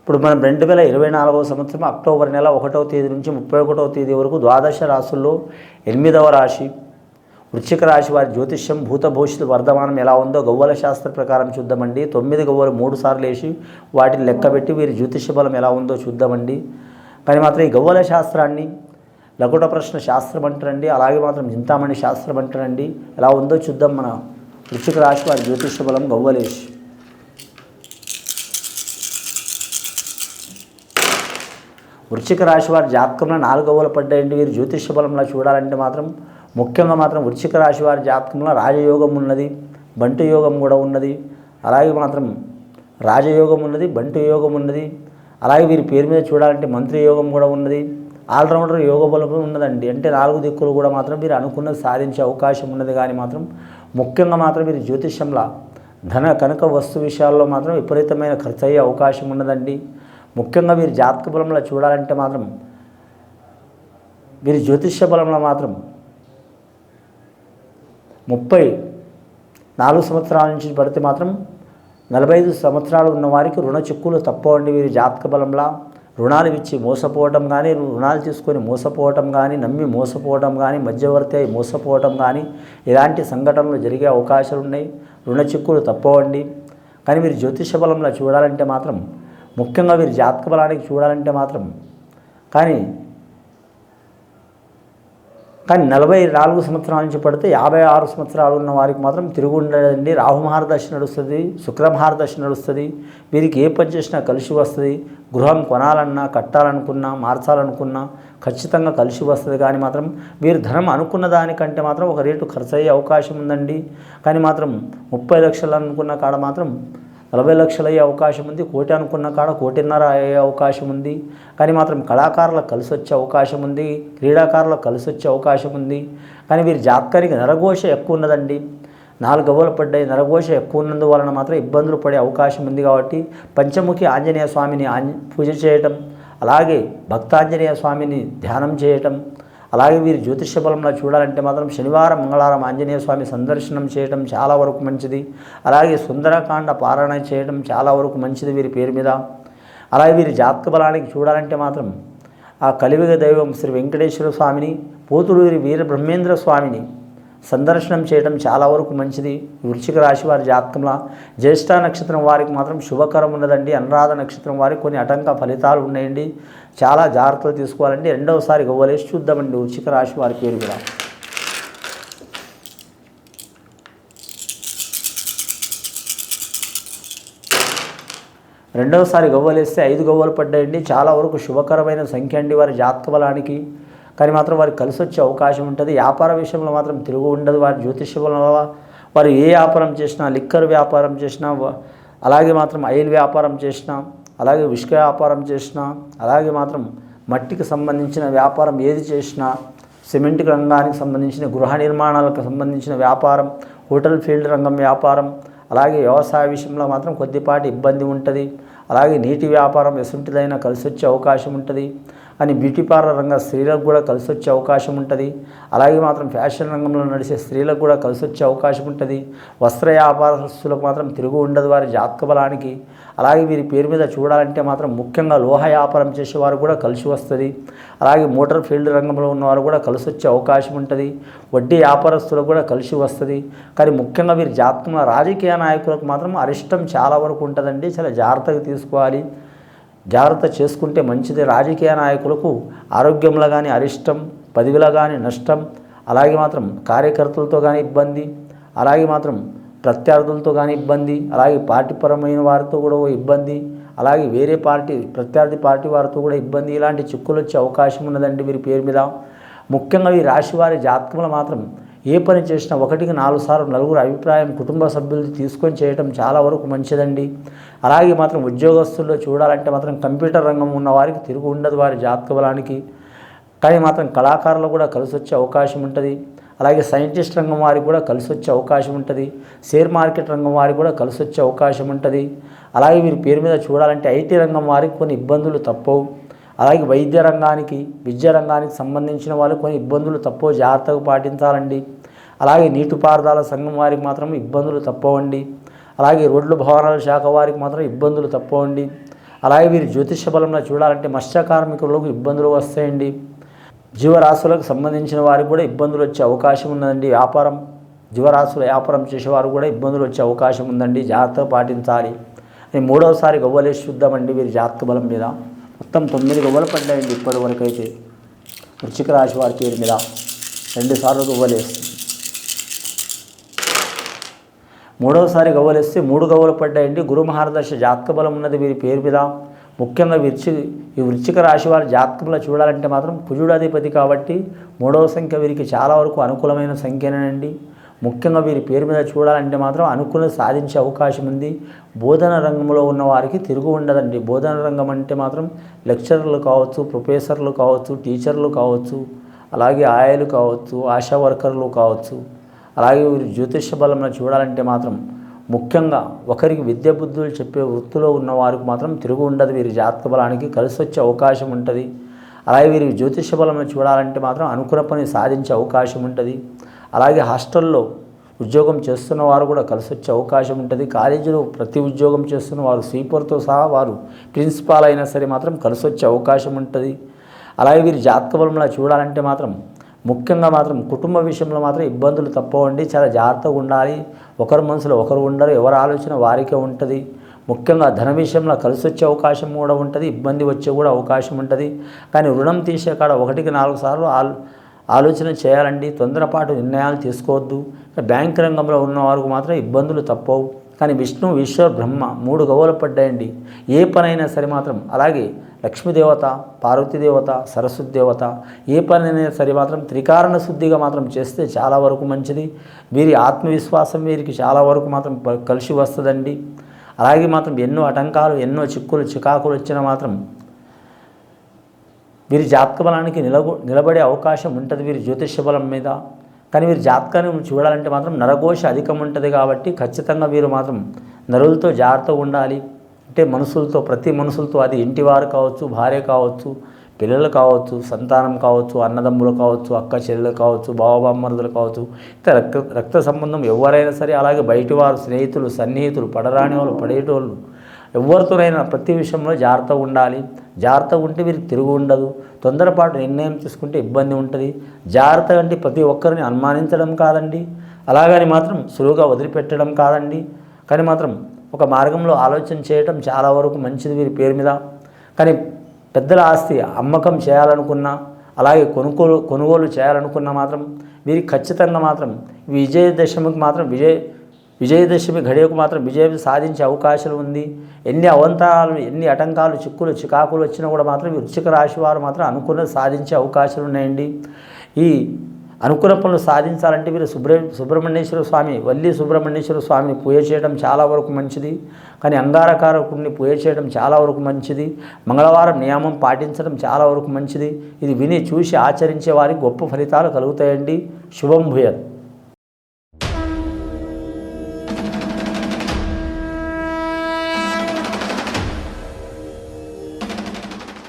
ఇప్పుడు మనం 2024వ సంవత్సరం అక్టోబర్ నెల 1వ తేదీ నుంచి 31వ తేదీ వరకు ద్వాదశ రాశుల్లో 8వ రాశి వృశ్చిక రాశి వారి జ్యోతిష్యం భూత భవిష్యత్తు వర్ధమానం ఎలా ఉందో గవ్వల శాస్త్ర ప్రకారం చూద్దామండి. 9 గవ్వలు 3 సార్లు వేసి వాటిని లెక్కబెట్టి వీరి జ్యోతిష్య బలం ఎలా ఉందో చూద్దామండి. కానీ మాత్రం ఈ గవ్వల శాస్త్రాన్ని లకుట ప్రశ్న శాస్త్రం అంటారండి, అలాగే మాత్రం చింతామణి శాస్త్రం అంటారండి. ఎలా ఉందో చూద్దాం. మన వృశ్చిక రాశి వారి జ్యోతిష్య బలం గవ్వలేసి వృశ్చిక రాశి వారి జాతకంలో 4 గవ్వలు పడ్డాయండి. వీరు జ్యోతిష్య బలంలో చూడాలంటే మాత్రం ముఖ్యంగా మాత్రం వృశ్చిక రాశి వారి జాతకంలో రాజయోగం ఉన్నది, బంటు యోగం కూడా ఉన్నది. అలాగే మాత్రం రాజయోగం ఉన్నది, బంటు యోగం ఉన్నది. అలాగే వీరి పేరు మీద చూడాలంటే మంత్రి యోగం కూడా ఉన్నది, ఆల్రౌండర్ యోగ బలం ఉన్నదండి. అంటే 4 దిక్కులు కూడా మాత్రం వీరు అనుకున్నది సాధించే అవకాశం ఉన్నది. కానీ మాత్రం ముఖ్యంగా మాత్రం వీరి జ్యోతిష్యంలో ధన కనక వస్తు విషయాల్లో మాత్రం విపరీతమైన ఖర్చు అయ్యే అవకాశం ఉన్నదండి. ముఖ్యంగా వీరి జాతక బలంలో చూడాలంటే మాత్రం వీరి జ్యోతిష్య బలంలో మాత్రం 34 సంవత్సరాల నుంచి పడితే మాత్రం 45 సంవత్సరాలు ఉన్న వారికి రుణ చిక్కులు తప్పవండి. వీరి జాతక బలంలో రుణాలు ఇచ్చి మోసపోవటం కానీ, రుణాలు తీసుకొని మోసపోవటం కానీ, నమ్మి మోసపోవటం కానీ, మధ్యవర్తి అయి మోసపోవటం కానీ ఇలాంటి సంఘటనలు జరిగే అవకాశాలు ఉన్నాయి. రుణ చిక్కులు తప్పవండి. కానీ వీరి జ్యోతిష బలంలో చూడాలంటే మాత్రం ముఖ్యంగా వీరి జాతక బలానికి చూడాలంటే మాత్రం కానీ 44 సంవత్సరాల నుంచి పడితే 56 సంవత్సరాలు ఉన్న వారికి మాత్రం తిరుగు ఉండదండి. రాహుమహారదశ నడుస్తుంది, శుక్రమహారదశ నడుస్తుంది. వీరికి ఏ పని చేసినా కలిసి వస్తుంది. గృహం కొనాలన్నా, కట్టాలనుకున్నా, మార్చాలనుకున్నా ఖచ్చితంగా కలిసి వస్తుంది. కానీ మాత్రం వీరు ధనం అనుకున్న దానికంటే మాత్రం ఒక రేటు ఖర్చు అయ్యే అవకాశం ఉందండి. కానీ మాత్రం 30 లక్షలు అనుకున్న కాడ మాత్రం 40 లక్షలు అయ్యే అవకాశం ఉంది. 1 కోటి అనుకున్న కాడ 1.5 కోటి అయ్యే అవకాశం ఉంది. కానీ మాత్రం కళాకారులకు కలిసి వచ్చే అవకాశం ఉంది, క్రీడాకారులకు కలిసి వచ్చే అవకాశం ఉంది. కానీ వీరి జాతకానికి నరఘోష ఎక్కువ ఉన్నదండి. 4 గవ్వలు పడ్డాయి. నరఘోష ఎక్కువ ఉన్నందువలన మాత్రం ఇబ్బందులు పడే అవకాశం ఉంది. కాబట్టి పంచముఖి ఆంజనేయ స్వామిని పూజ చేయటం, అలాగే భక్తాంజనేయ స్వామిని ధ్యానం చేయటం, అలాగే వీరి జ్యోతిష్య బలంలో చూడాలంటే మాత్రం శనివారం మంగళవారం ఆంజనేయ స్వామి సందర్శనం చేయడం చాలా వరకు మంచిది. అలాగే సుందరకాండ పారాయణ చేయడం చాలా వరకు మంచిది వీరి పేరు మీద. అలాగే వీరి జాతక బలానికి చూడాలంటే మాత్రం ఆ కలియుగ దైవం శ్రీ వెంకటేశ్వర స్వామిని, పోతులూరి వీర బ్రహ్మేంద్ర స్వామిని సందర్శనం చేయడం చాలా వరకు మంచిది. వృశ్చిక రాశి వారి జాతకంలో జ్యేష్ఠ నక్షత్రం వారికి మాత్రం శుభకరం ఉన్నదండి. అనురాధ నక్షత్రం వారికి కొన్ని ఆటంక ఫలితాలు ఉన్నాయండి. చాలా జాగ్రత్తలు తీసుకోవాలండి. రెండవసారి గవ్వలేసి చూద్దామండి వృశ్చిక రాశి వారి పేరు కూడా. రెండవసారి గవ్వలేస్తే 5 గవ్వలు పడ్డాయండి. చాలా వరకు శుభకరమైన సంఖ్య అండి వారి జాతక బలానికి. కానీ మాత్రం వారికి కలిసి వచ్చే అవకాశం ఉంటుంది. వ్యాపార విషయంలో మాత్రం తిరుగు ఉండదు. వారి జ్యోతిష్య బలం వారు ఏ వ్యాపారం చేసినా, లిక్కర్ వ్యాపారం చేసినా, అలాగే మాత్రం ఆయిల్ వ్యాపారం చేసినా, అలాగే ఇసుక వ్యాపారం చేసినా, అలాగే మాత్రం మట్టికి సంబంధించిన వ్యాపారం ఏది చేసినా, సిమెంట్ రంగానికి సంబంధించిన గృహ నిర్మాణాలకు సంబంధించిన వ్యాపారం, హోటల్ ఫీల్డ్ రంగం వ్యాపారం, అలాగే వ్యవసాయ విషయంలో మాత్రం కొద్దిపాటి ఇబ్బంది ఉంటుంది. అలాగే నీటి వ్యాపారం ఎసుంటిదైనా కలిసి వచ్చే అవకాశం ఉంటుంది. అని బ్యూటీ పార్లర్ రంగ స్త్రీలకు కూడా కలిసి వచ్చే అవకాశం ఉంటుంది. అలాగే మాత్రం ఫ్యాషన్ రంగంలో నడిచే స్త్రీలకు కూడా కలిసి వచ్చే అవకాశం ఉంటుంది. వస్త్ర వ్యాపారస్తులకు మాత్రం తిరుగు ఉండదు వారి జాతక బలానికి. అలాగే వీరి పేరు మీద చూడాలంటే మాత్రం ముఖ్యంగా లోహ వ్యాపారం చేసేవారు కూడా కలిసి వస్తుంది. అలాగే మోటార్ ఫీల్డ్ రంగంలో ఉన్నవారు కూడా కలిసి వచ్చే అవకాశం ఉంటుంది. వడ్డీ వ్యాపారస్తులకు కూడా కలిసి వస్తుంది. కానీ ముఖ్యంగా వీరి జాతకంలో రాజకీయ నాయకులకు మాత్రం అరిష్టం చాలా వరకు ఉంటుందండి. చాలా జాగ్రత్తగా తీసుకోవాలి, జాగ్రత్త చేసుకుంటే మంచిది. రాజకీయ నాయకులకు ఆరోగ్యంలో కానీ అరిష్టం, పదవిలో కానీ నష్టం, అలాగే మాత్రం కార్యకర్తలతో కానీ ఇబ్బంది, అలాగే మాత్రం ప్రత్యర్థులతో కానీ ఇబ్బంది, అలాగే పార్టీపరమైన వారితో కూడా ఇబ్బంది, అలాగే వేరే పార్టీ ప్రత్యర్థి పార్టీ వారితో కూడా ఇబ్బంది. ఇలాంటి చిక్కులు వచ్చే అవకాశం ఉన్నదండి వీరి పేరు మీద. ముఖ్యంగా ఈ రాశి వారి జాతకంలో మాత్రం ఏ పని చేసినా 1కి 4 సార్లు నలుగురు అభిప్రాయం కుటుంబ సభ్యులు తీసుకొని చేయడం చాలా వరకు మంచిదండి. అలాగే మాత్రం ఉద్యోగస్తుల్లో చూడాలంటే మాత్రం కంప్యూటర్ రంగం ఉన్న వారికి తిరుగు ఉండదు వారి జాతక బలానికి. కానీ మాత్రం కళాకారులు కూడా కలిసి వచ్చే అవకాశం ఉంటుంది. అలాగే సైంటిస్ట్ రంగం వారికి కూడా కలిసి వచ్చే అవకాశం ఉంటుంది. షేర్ మార్కెట్ రంగం వారికి కూడా కలిసి వచ్చే అవకాశం ఉంటుంది. అలాగే వీరి పేరు మీద చూడాలంటే ఐటీ రంగం వారికి కొన్ని ఇబ్బందులు తప్పవు. అలాగే వైద్య రంగానికి, విద్యా రంగానికి సంబంధించిన వాళ్ళు కొన్ని ఇబ్బందులు తప్పవు, జాగ్రత్తగా పాటించాలండి. అలాగే నీటిపారుదల సంఘం వారికి మాత్రం ఇబ్బందులు తప్పవండి. అలాగే రోడ్లు భవనాల శాఖ వారికి మాత్రం ఇబ్బందులు తప్పవండి. అలాగే వీరి జ్యోతిష బలంలో చూడాలంటే మత్స్య కార్మికులకు ఇబ్బందులు వస్తాయండి. జీవరాశులకు సంబంధించిన వారికి కూడా ఇబ్బందులు వచ్చే అవకాశం ఉన్నదండి. జీవరాశుల వ్యాపారం చేసేవారు కూడా ఇబ్బందులు వచ్చే అవకాశం ఉందండి. జాగ్రత్త పాటించాలి. మూడవసారి గవ్వలేసి చూద్దామండి వీరి జాతక బలం మీద. మొత్తం 9 గవ్వలు పడ్డాయండి ఇప్పటి వరకు అయితే వృశ్చిక రాశి వారి పేరు మీద 2 సార్లు గవ్వలేసి. మూడవసారి గవ్వలేస్తే 3 గవ్వలు పడ్డాయండి. గురు మహారదశ జాతక బలం ఉన్నది వీరి పేరు మీద. ముఖ్యంగా ఈ వృశ్చిక రాశి వారి జాతకంలో చూడాలంటే మాత్రం కుజుడాధిపతి కాబట్టి 3వ సంఖ్య వీరికి చాలా వరకు అనుకూలమైన సంఖ్యనేనండి. ముఖ్యంగా వీరి పేరు మీద చూడాలంటే మాత్రం అనుకూలత సాధించే అవకాశం ఉంది. బోధన రంగంలో ఉన్న వారికి తిరుగు ఉండదండి. బోధన రంగం అంటే మాత్రం లెక్చరర్లు కావచ్చు, ప్రొఫెసర్లు కావచ్చు, టీచర్లు కావచ్చు, అలాగే ఆయాలు కావచ్చు, ఆశా వర్కర్లు కావచ్చు. అలాగే వీరి జ్యోతిష బలంలో చూడాలంటే మాత్రం ముఖ్యంగా ఒకరికి విద్య బుద్ధులు చెప్పే వృత్తిలో ఉన్న వారికి మాత్రం తిరుగు ఉండదు. వీరి జాతక బలానికి కలిసి వచ్చే అవకాశం ఉంటుంది. అలాగే వీరి జ్యోతిష బలంలో చూడాలంటే మాత్రం అనుకున్న పని సాధించే అవకాశం ఉంటుంది. అలాగే హాస్టల్లో ఉద్యోగం చేస్తున్న వారు కూడా కలిసి వచ్చే అవకాశం ఉంటుంది. కాలేజీలో ప్రతి ఉద్యోగం చేస్తున్న వారు స్వీపర్తో సహా వారు ప్రిన్సిపాల్ అయినా సరే మాత్రం కలిసి వచ్చే అవకాశం ఉంటుంది. అలాగే వీరి జాతక బలంలో చూడాలంటే మాత్రం ముఖ్యంగా మాత్రం కుటుంబ విషయంలో మాత్రం ఇబ్బందులు తప్పవండి. చాలా జాగ్రత్తగా ఉండాలి. ఒకరి మనసులో ఒకరు ఉండరు. ఎవరి ఆలోచన వారికే ఉంటుంది. ముఖ్యంగా ధన విషయంలో కలిసి వచ్చే అవకాశం కూడా ఉంటుంది. ఇబ్బంది వచ్చే కూడా అవకాశం ఉంటుంది. కానీ రుణం తీసే కాడ 1కి 4 సార్లు ఆలోచన చేయాలండి. తొందరపాటు నిర్ణయాలు తీసుకోవద్దు. బ్యాంక్ రంగంలో ఉన్న వారికి మాత్రం ఇబ్బందులు తప్పవు. కానీ విష్ణు, ఈశ్వర్, బ్రహ్మ 3 గవ్వలు పడ్డాయండి. ఏ పనైనా సరే మాత్రం అలాగే లక్ష్మీదేవత, పార్వతీదేవత, సరస్వతి దేవత ఏ పనైనా సరే మాత్రం త్రికారణ శుద్ధిగా మాత్రం చేస్తే చాలా వరకు మంచిది. వీరి ఆత్మవిశ్వాసం వీరికి చాలా వరకు మాత్రం కలిసి వస్తుందండి. అలాగే మాత్రం ఎన్నో ఆటంకాలు, ఎన్నో చిక్కులు, చికాకులు వచ్చినా మాత్రం వీరి జాతక బలానికి నిలబడే అవకాశం ఉంటుంది వీరి జ్యోతిష బలం మీద. కానీ వీరి జాతకాన్ని చూడాలంటే మాత్రం నరఘోష అధికం ఉంటుంది కాబట్టి ఖచ్చితంగా వీరు మాత్రం నరులతో జాగ్రత్తగా ఉండాలి. అంటే మనుషులతో, ప్రతి మనుషులతో, అది ఇంటివారు కావచ్చు, భార్య కావచ్చు, పిల్లలు కావచ్చు, సంతానం కావచ్చు, అన్నదమ్ములు కావచ్చు, అక్క చెల్లెలు కావచ్చు, బావబామ్మరుదులు కావచ్చు, రక్త సంబంధం ఎవరైనా సరే, అలాగే బయటివారు, స్నేహితులు, సన్నిహితులు, పడరాని వాళ్ళు, పడేటోళ్ళు, ఎవరితోనైనా ప్రతి విషయంలో జాగ్రత్తగా ఉండాలి. జాగ్రత్తగా ఉంటే వీరికి తిరుగు ఉండదు. తొందరపాటు నిర్ణయం తీసుకుంటే ఇబ్బంది ఉంటుంది. జాగ్రత్తగా అంటే ప్రతి ఒక్కరిని అనుమానించడం కాదండి, అలాగని మాత్రం సులువుగా వదిలిపెట్టడం కాదండి. కానీ మాత్రం ఒక మార్గంలో ఆలోచన చేయటం చాలా వరకు మంచిది వీరి పేరు మీద. కానీ పెద్దల ఆస్తి అమ్మకం చేయాలనుకున్నా, అలాగే కొనుగోలు చేయాలనుకున్నా మాత్రం వీరికి ఖచ్చితంగా మాత్రం విజయదశమికి మాత్రం విజయదశమి ఘడియకు మాత్రం విజయం సాధించే అవకాశం ఉంది. ఎన్ని అవంతరాలు, ఎన్ని ఆటంకాలు, చిక్కులు, చికాకులు వచ్చినా కూడా మాత్రం వృశ్చిక రాశి వారు మాత్రం అనుకున్నది సాధించే అవకాశాలు ఉన్నాయండి. ఈ అనుకున్న పనులు సాధించాలంటే వీరు సుబ్రహ్మణ్యేశ్వర స్వామి, వల్లి సుబ్రహ్మణ్యేశ్వర స్వామిని పూజ చేయడం చాలా వరకు మంచిది. కానీ అంగారకారకుడిని పూజ చేయడం చాలా వరకు మంచిది. మంగళవారం నియమం పాటించడం చాలా వరకు మంచిది. ఇది విని చూసి ఆచరించే వారికి గొప్ప ఫలితాలు కలుగుతాయండి. శుభం భూయాత్.